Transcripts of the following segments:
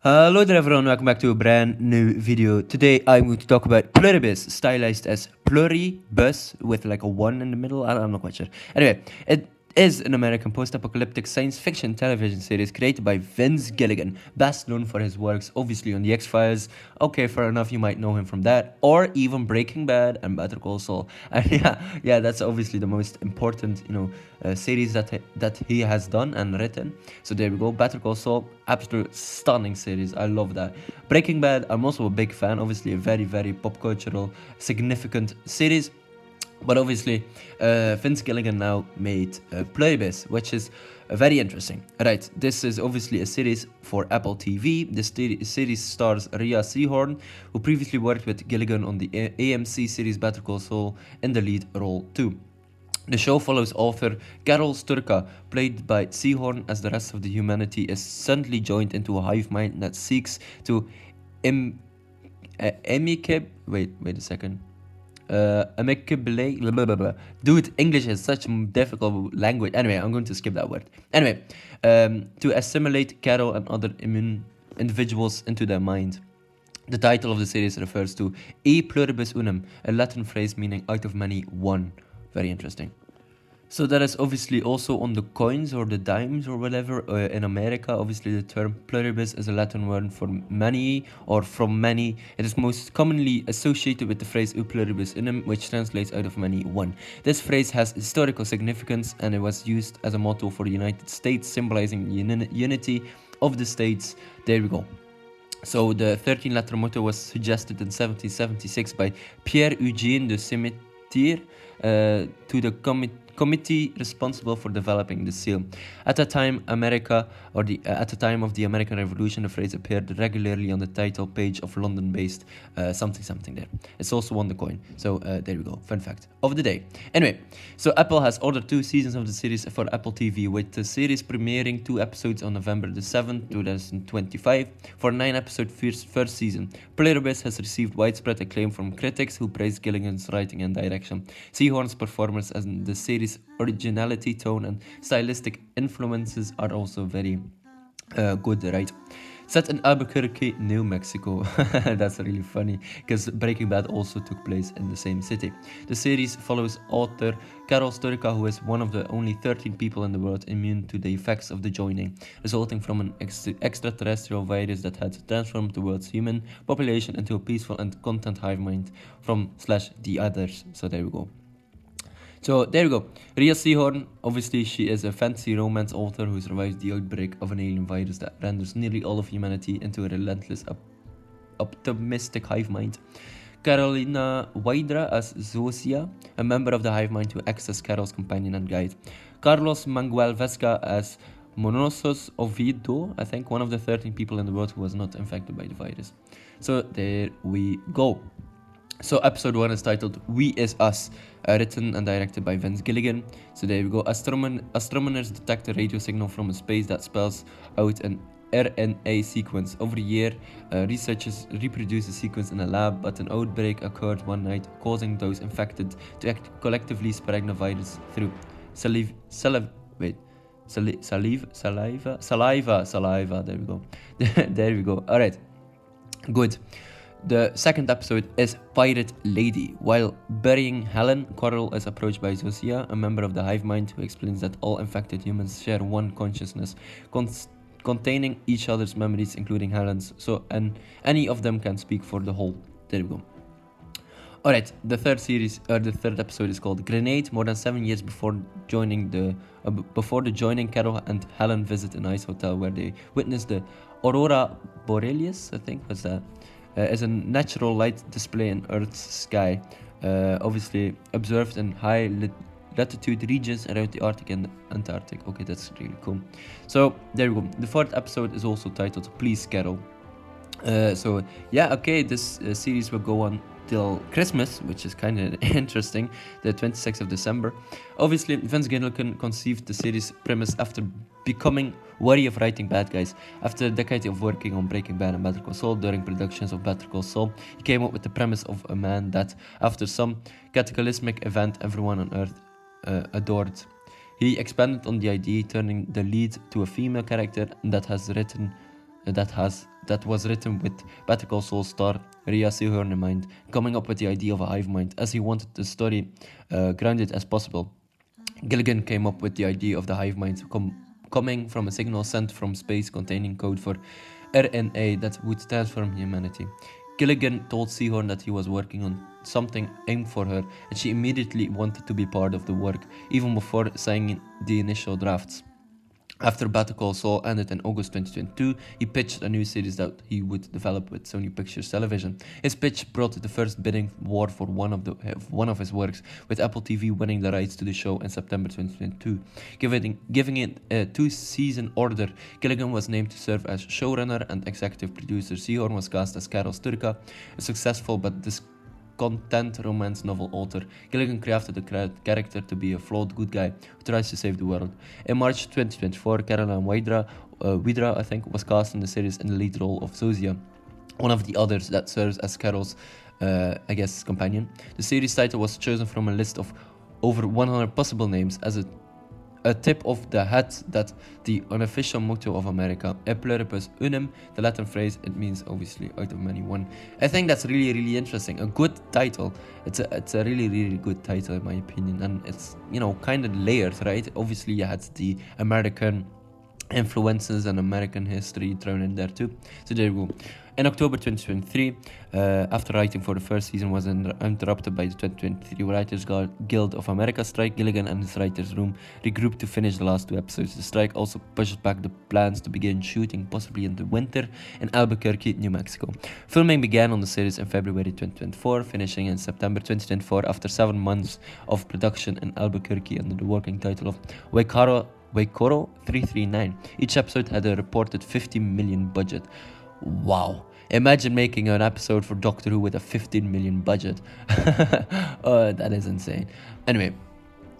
Hello there everyone, welcome back to a brand new video. Today I'm going to talk about Pluribus, stylized as Pluribus with like a 1 in the middle, I'm not quite sure. Anyway, it is an American post-apocalyptic science fiction television series created by Vince Gilligan, best known for his works obviously on The X-Files. Okay, fair enough, you might know him from that, or even Breaking Bad and Better Call Saul. And yeah, that's obviously the most important, series that he has done and written. So there we go, Better Call Saul, absolute stunning series. I love that. Breaking Bad, I'm also a big fan. Obviously, a very, very pop cultural, significant series. But obviously, Vince Gilligan now made Pluribus, which is very interesting. Right, this is obviously a series for Apple TV. This series stars Rhea Seehorn, who previously worked with Gilligan on the AMC series Better Call Saul in the lead role too. The show follows author Carol Sturka, played by Seehorn, as the rest of the humanity is suddenly joined into a hive mind that seeks to wait a second. Amicably, dude, English is such a difficult language. Anyway, I'm going to skip that word. Anyway, to assimilate Carol and other immune individuals into their mind. The title of the series refers to E pluribus unum, a Latin phrase meaning out of many, one. Very interesting. So that is obviously also on the coins or the dimes or whatever in America. Obviously the term pluribus is a Latin word for many or from many. It is most commonly associated with the phrase u pluribus unum, which translates out of many, one. This phrase has historical significance and it was used as a motto for the United States, symbolizing the unity of the states. There we go. So the 13-letter motto was suggested in 1776 by Pierre-Eugène de Simetier to the committee responsible for developing the seal. At the time, at the time of the American Revolution, the phrase appeared regularly on the title page of London-based something there. It's also on the coin. So there we go. Fun fact of the day. Anyway, so Apple has ordered 2 seasons of the series for Apple TV, with the series premiering 2 episodes on November the 7th, 2025, for a 9-episode first season. Pluribus has received widespread acclaim from critics who praise Gilligan's writing and direction. Seehorn's performance and the series' originality, tone, and stylistic influences are also very good, right? Set in Albuquerque, New Mexico. That's really funny, because Breaking Bad also took place in the same city. The series follows author Carol Sturka, who is one of the only 13 people in the world immune to the effects of the joining, resulting from an extraterrestrial virus that had transformed the world's human population into a peaceful and content hive mind from / the others. So there we go. So there we go. Rhea Seehorn, obviously she is a fantasy romance author who survives the outbreak of an alien virus that renders nearly all of humanity into a relentless, optimistic hive mind. Carolina Wydra as Zosia, a member of the hive mind who acts as Carol's companion and guide. Carlos Manguel Vesca as Monosos Ovido, I think, one of the 13 people in the world who was not infected by the virus. So there we go. So episode 1 is titled We Is Us, written and directed by Vince Gilligan. So there we go. Astronomers detect a radio signal from space that spells out an RNA sequence. Over a year, researchers reproduced the sequence in a lab, but an outbreak occurred one night, causing those infected to collectively spread the virus through saliva. There we go. There we go. All right. Good. The second episode is Pirate Lady. While burying Helen, Coral is approached by Zosia, a member of the hive mind, who explains that all infected humans share one consciousness, containing each other's memories, including Helen's, and any of them can speak for the whole. There we go. Alright, the third episode is called Grenade. More than 7 years before the joining, Carol and Helen visit a nice hotel where they witness the Aurora Borealis, I think was that. Is a natural light display in Earth's sky, obviously observed in high latitude regions around the Arctic and Antarctic. Okay, that's really cool. So there we go. The 4th episode is also titled Please Carol. So yeah, okay, this series will go on till Christmas, which is kind of interesting, the 26th of December. Obviously, Vince Gilligan conceived the series premise after becoming wary of writing bad guys. After a decade of working on Breaking Bad and Better Call Saul, during productions of Better Call Saul, he came up with the premise of a man that, after some cataclysmic event, everyone on Earth adored. He expanded on the idea, turning the lead to a female character that has written that was written with Better Call Saul star Rhea Seehorn in mind, coming up with the idea of a hive mind, as he wanted the story grounded as possible. Gilligan came up with the idea of the hive mind coming from a signal sent from space containing code for RNA that would transform humanity. Gilligan told Seehorn that he was working on something aimed for her, and she immediately wanted to be part of the work, even before signing the initial drafts. After Better Call Saul ended in August 2022, he pitched a new series that he would develop with Sony Pictures Television. His pitch brought the first bidding war for one of his works, with Apple TV winning the rights to the show in September 2022. Giving it a 2-season order, Gilligan was named to serve as showrunner and executive producer. Seehorn was cast as Carol Sturka, a successful but discontent romance novel author. Gilligan crafted the character to be a flawed good guy who tries to save the world. In March 2024, Caroline Widra, I think, was cast in the series in the lead role of Zozia, one of the others that serves as Carol's, companion. The series title was chosen from a list of over 100 possible names as a tip of the hat that the unofficial motto of America, E Pluribus Unum, the Latin phrase, it means obviously out of many one. I think that's really, really interesting. A good title. It's a really, really good title in my opinion, and it's, kind of layered, right? Obviously you had the American influences and American history thrown in there too. So there you go. In October 2023, after writing for the first season was interrupted by the 2023 Writers Guild of America strike, Gilligan and his writers' room regrouped to finish the last 2 episodes. The strike also pushed back the plans to begin shooting, possibly in the winter, in Albuquerque, New Mexico. Filming began on the series in February 2024, finishing in September 2024 after 7 months of production in Albuquerque under the working title of Waikoro 339. Each episode had a reported $50 million budget. Wow. Imagine making an episode for Doctor Who with a $15 million budget. Oh, that is insane. Anyway,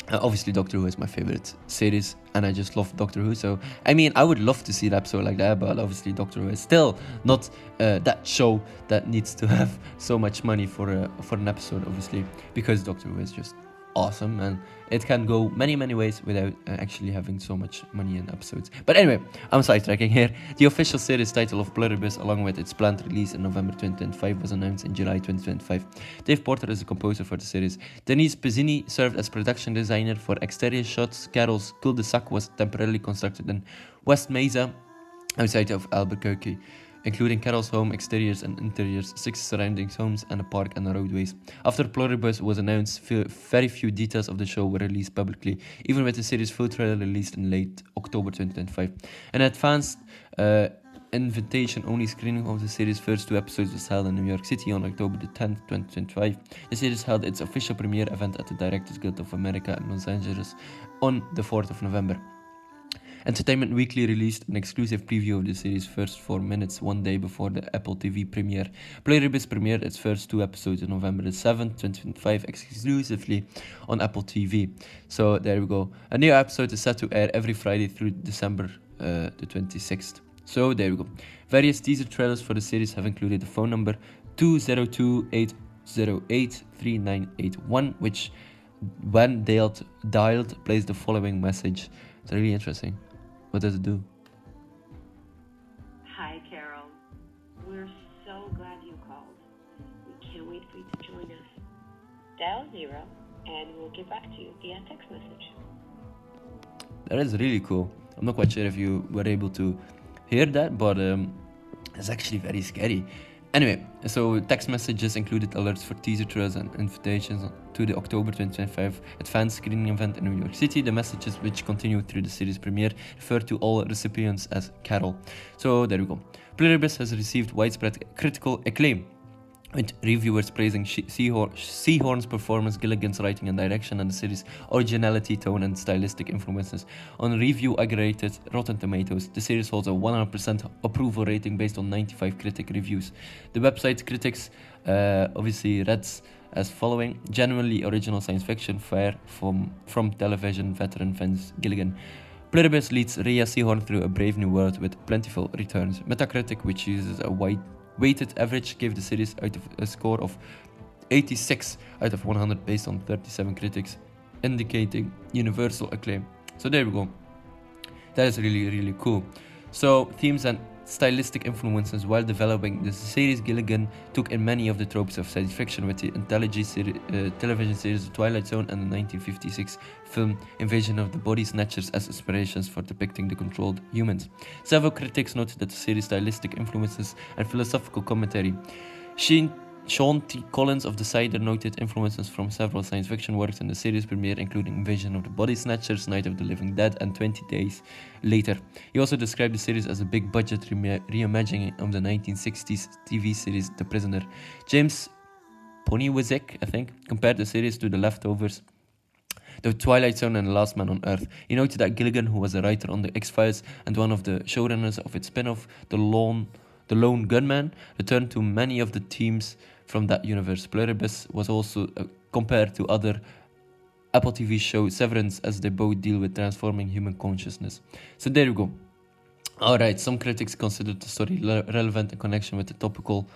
obviously Doctor Who is my favorite series, and I just love Doctor Who. So, I would love to see an episode like that, but obviously Doctor Who is still not that show that needs to have so much money for an episode, obviously, because Doctor Who is just awesome, and it can go many ways without actually having so much money in episodes. But anyway, I'm sidetracking here. The official series title of Pluribus, along with its planned release in November 2025, was announced in July 2025. Dave Porter is the composer for the series. Denise Pizzini served as production designer for exterior shots. Carol's cul-de-sac was temporarily constructed in West Mesa, outside of Albuquerque, including Carol's home, exteriors and interiors, 6 surrounding homes, and a park and roadways. After Pluribus was announced, very few details of the show were released publicly, even with the series' full trailer released in late October 2025. An advanced invitation-only screening of the series' first 2 episodes was held in New York City on October the 10th, 2025. The series held its official premiere event at the Directors Guild of America in Los Angeles on the 4th of November. Entertainment Weekly released an exclusive preview of the series' first 4 minutes 1 day before the Apple TV premiere. Pluribus premiered its first 2 episodes on November the 7th, 2025, exclusively on Apple TV. So there we go. A new episode is set to air every Friday through December the 26th. So there we go. Various teaser trailers for the series have included the phone number 202-808-3981, which, when dialed, plays the following message. It's really interesting. What does it do? Hi, Carol. We're so glad you called. We can't wait for you to join us. Dial 0 and we'll get back to you via text message. That is really cool. I'm not quite sure if you were able to hear that, but it's actually very scary. Anyway, so text messages included alerts for teaser trailers and invitations to the October 2025 advanced screening event in New York City. The messages, which continued through the series premiere, refer to all recipients as Carol. So there we go. Pluribus has received widespread critical acclaim, with reviewers praising Seehorn's performance, Gilligan's writing and direction, and the series' originality, tone, and stylistic influences. On review-aggregated Rotten Tomatoes, the series holds a 100% approval rating based on 95 critic reviews. The website's critics obviously read as following: genuinely original science fiction fare from television veteran Vince Gilligan. Pluribus leads Rhea Seehorn through a brave new world with plentiful returns. Metacritic, which uses a weighted average, gave the series out of a score of 86 out of 100 based on 37 critics, indicating universal acclaim. So there we go. That is really, really cool. So themes and stylistic influences while developing the series. Gilligan took in many of the tropes of science fiction with the television series The Twilight Zone and the 1956 film Invasion of the Body Snatchers as inspirations for depicting the controlled humans. Several critics noted that the series' stylistic influences and philosophical commentary. Sean T. Collins of The Cider noted influences from several science fiction works in the series premiere, including Invasion of the Body Snatchers, Night of the Living Dead, and 20 Days Later. He also described the series as a big-budget reimagining of the 1960s TV series The Prisoner. James Poniewczyk, I think, compared the series to The Leftovers, The Twilight Zone, and The Last Man on Earth. He noted that Gilligan, who was a writer on The X-Files and one of the showrunners of its spin-off, The Lone Gunman, returned to many of the themes from that universe. Pluribus was also compared to other Apple TV show Severance, as they both deal with transforming human consciousness. So there you go. Alright, some critics considered the story relevant in connection with the topical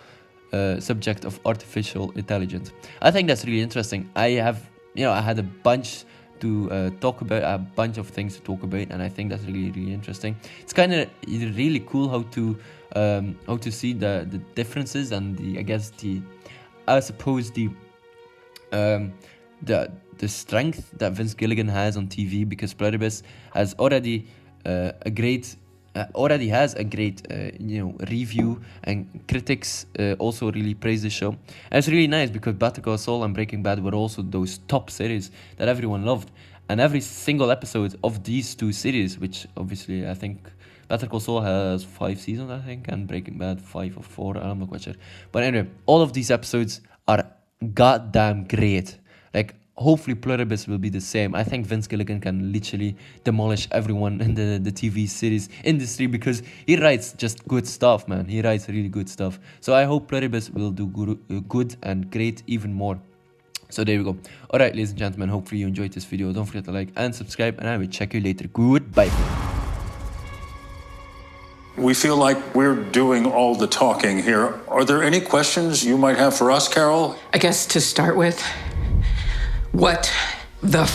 subject of artificial intelligence. I think that's really interesting. I had a bunch to talk about, a bunch of things to talk about, and I think that's really, really interesting. It's kind of really cool how to see the differences and the strength that Vince Gilligan has on TV, because Pluribus has already has a great review, and critics also really praise the show. And it's really nice because Better Call Saul and Breaking Bad were also those top series that everyone loved, and every single episode of these two series, which obviously I think Better Call Saul has 5 seasons, I think, and Breaking Bad 5 or 4, I'm not quite sure. But anyway, all of these episodes are goddamn great. Like, hopefully Pluribus will be the same. I think Vince Gilligan can literally demolish everyone in the TV series industry, because he writes just good stuff, man. He writes really good stuff. So I hope Pluribus will do good and great even more. So there we go. Alright, ladies and gentlemen, hopefully you enjoyed this video. Don't forget to like and subscribe, and I will check you later. Goodbye. We feel like we're doing all the talking here. Are there any questions you might have for us, Carol? I guess to start with, what the